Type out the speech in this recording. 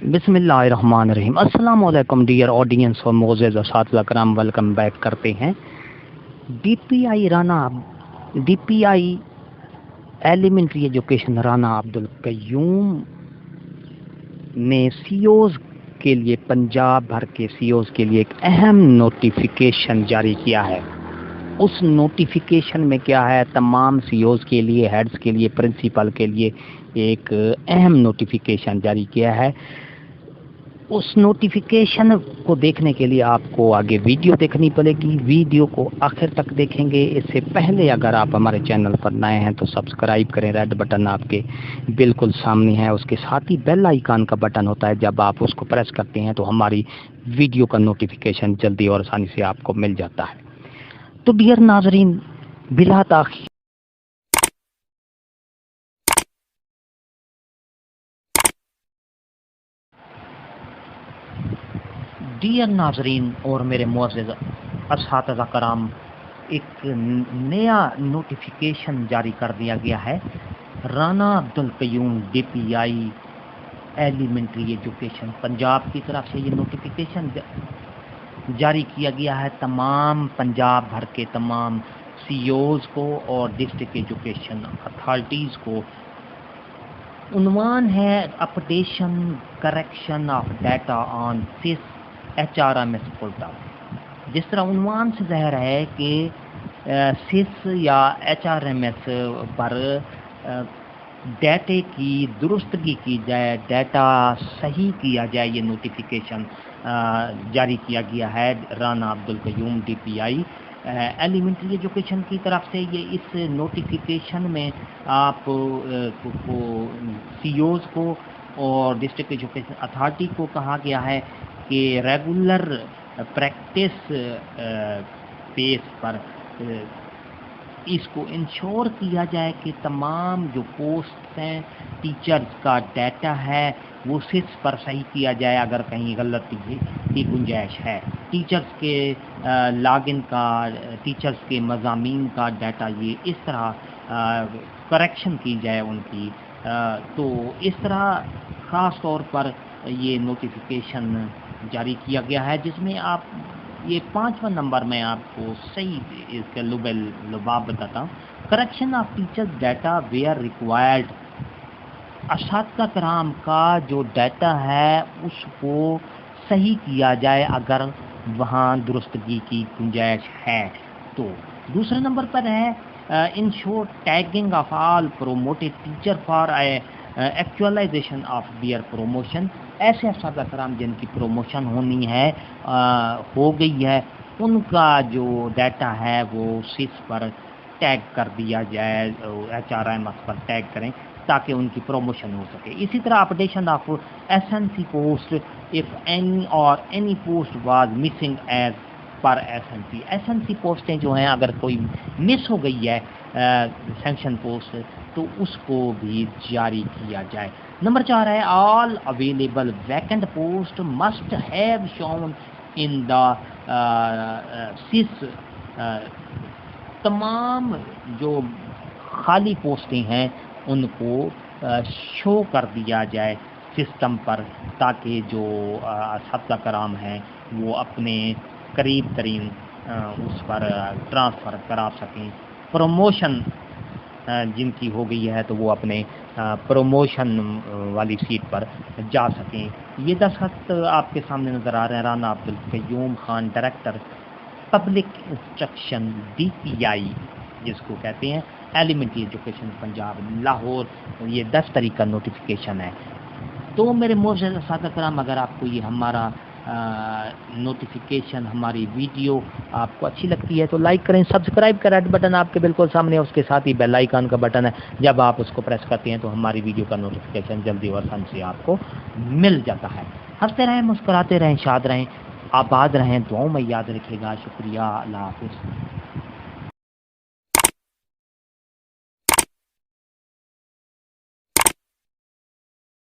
बिस्मिल्लाहिर्रहमानिर्रहीम। अस्सलाम वालेकुम डियर ऑडियंस और मोअज़्ज़ज़ असातिज़ा कराम, वेलकम बैक करते हैं। DPI elementary education Rana Abdul Qayyum ने सीओज़ के लिए, पंजाब भर के सीओज़ के लिए एक अहम नोटिफिकेशन जारी किया है। उस नोटिफिकेशन में क्या है, तमाम सीओज़ के लिए, हेड्स के लिए, प्रिंसिपल के लिए एक अहम नोटिफिकेशन जारी किया है। उस नोटिफिकेशन को देखने के लिए आपको आगे वीडियो देखनी पड़ेगी। वीडियो को आखिर तक देखेंगे। इससे पहले अगर आप हमारे चैनल पर नए हैं तो सब्सक्राइब करें। रेड बटन आपके बिल्कुल सामने है, उसके साथ ही बेल आइकन का बटन होता है। जब आप उसको प्रेस करते हैं तो हमारी वीडियो का नोटिफिकेशन जल्दी और आसानी से आपको मिल जाता है। तो डियर नाजरीन, बिला ताखीर डियर नाजरीन और मेरे मुअज़्ज़ज़ असातिज़ा कराम, एक नया नोटिफिकेशन जारी कर दिया गया है। Rana Abdul Qayyum DPI elementary education Punjab की तरफ से ये नोटिफिकेशन जारी किया गया है तमाम पंजाब भर के तमाम सीओज़ को और डिस्ट्रिक्ट एजुकेशन अथॉरिटीज़ को। उन्वान है updation correction of data on SIS HRMS portal. जिस तरह उन्वान से ज़ाहिर है कि सिस या HRMS पर डाटे की दुरुस्तगी की जाए, डाटा सही किया जाए, ये नोटिफिकेशन जारी किया गया है Rana Abdul Qayyum DPI elementary education की तरफ से। ये इस नोटिफिकेशन में आप को सीओज़ को और डिस्ट्रिक्ट एजुकेशन अथॉरिटी को कहा गया है कि रेगुलर प्रैक्टिस बेस पर इसको इंश्योर किया जाए कि तमाम जो पोस्ट हैं, टीचर्स का डाटा है, वो सिर्फ पर सही किया जाए। अगर कहीं गलती की गुंजाइश है, टीचर्स के लॉगिन का, टीचर्स के मज़ामीन का डाटा, ये इस तरह करेक्शन की जाए उनकी। तो इस तरह ख़ास तौर पर ये नोटिफिकेशन जारी किया गया है, जिसमें आप ये 5वां नंबर में आपको सही इसका लुबाब बताता हूँ। Correction of teachers data where required. असातिज़ा कराम का जो डाटा है उसको सही किया जाए अगर वहाँ दुरुस्तगी की गुंजाइश है तो। दूसरे नंबर पर है ensure tagging of all promoted teacher for actualization of their promotion. ऐसे असातिज़ा कराम जिनकी प्रोमोशन होनी है, हो गई है, उनका जो डाटा है वो सिस पर टैग कर दिया जाए, HRMS पर टैग करें ताकि उनकी प्रमोशन हो सके। इसी तरह updation of SNC post if any or any post was missing as per SNC पोस्टें जो हैं, अगर कोई मिस हो गई है सेंक्शन पोस्ट, तो उसको भी जारी किया जाए। नंबर 4 है all available vacant post must have shown in the cis. तमाम जो खाली पोस्टें हैं उनको शो कर दिया जाए सिस्टम पर, ताकि जो असातिज़ा कराम हैं वो अपने करीब तरीन उस पर ट्रांसफ़र करा सकें। प्रमोशन जिनकी हो गई है तो वो अपने प्रमोशन वाली सीट पर जा सकें। ये दस्तखत आपके सामने नज़र आ रहे हैं। Rana Abdul Qayyum Khan, director public instruction DPI जिसको कहते हैं, एलिमेंट्री एजुकेशन पंजाब, लाहौर। ये 10 तारीख का नोटिफिकेशन है। तो मेरे मुअज़्ज़ज़ असातिज़ा कराम, अगर आपको ये हमारा नोटिफिकेशन, हमारी वीडियो आपको अच्छी लगती है तो लाइक करें, सब्सक्राइब का रेड बटन आपके बिल्कुल सामने है, उसके साथ ही बेल आइकन का बटन है। जब आप उसको प्रेस करते हैं तो हमारी वीडियो का नोटिफिकेशन जल्दी और आसानी से आपको मिल जाता है। हंसते रहें, मुस्कुराते रहें, शाद रहें, आबाद रहें, दुआओं में याद रखिएगा। शुक्रिया, अल्लाह हाफ़िज़।